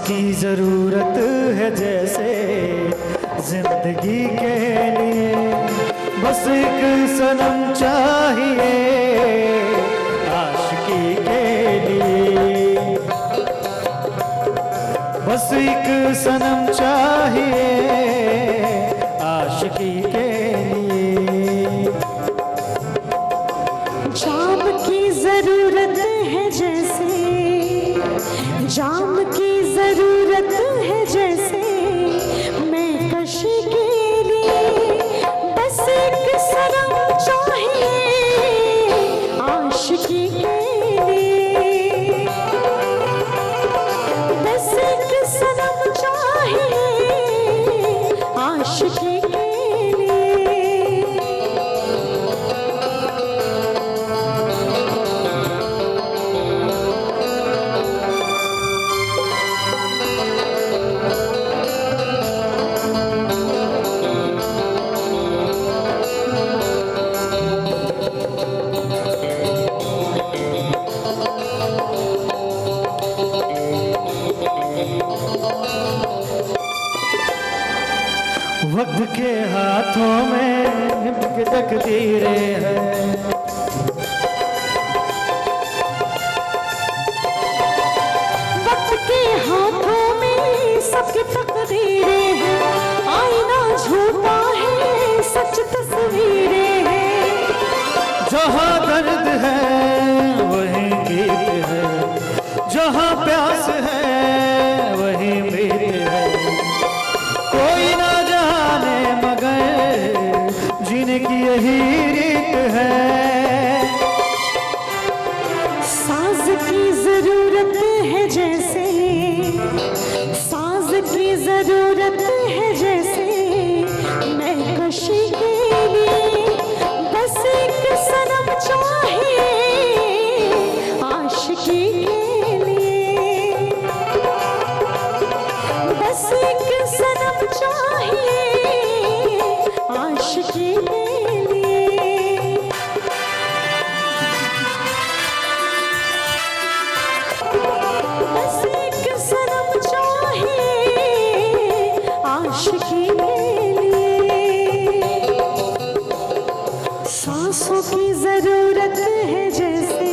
की जरूरत है जैसे जिंदगी के लिए, बस एक सनम चाहिए आशिकी के लिए, बस एक सनम चाहिए आशिकी के लिए। जाम की जरूरत है जैसे, जाम की जरूरत है जैसे, मैं कशी के लिए बस एक सनम चाहिए आशिकी के लिए, बस एक सनम चाहिए आशिकी के लिए। वक्त के हाथों में तकदीरें हैं, वक्त के हाथों में सबकी तकदीरें हैं, आईना झूठा है सच तस्वीरें हैं। जहाँ दर्द है वहीं गीत है, जहाँ प्यास है वहीं मीत है, कोई ना जाने मगर जीने की यही रीत है। साज की जरूरत है जैसे, साज की जरूरत है जैसे, मैं कशी के लिए बस एक सनम चाहिए आशिकी के लिए, बस एक सनम चाहिए आशिकी के लिए। बस एक सनम चाहिए आशिकी के लिए। सांसों की जरूरत है जैसे,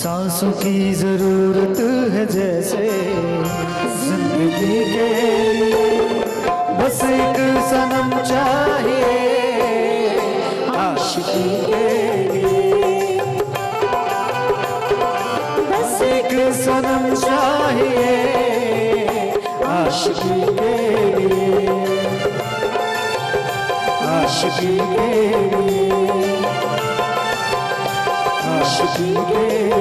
सांसों की जरूरत है जैसे, जिंदगी के लिए बस एक सनम चाहिए आशिकी के लिए, बस एक सनम चाहिए आशिकी के लिए, आशिकी के लिए, आशिकी के लिए।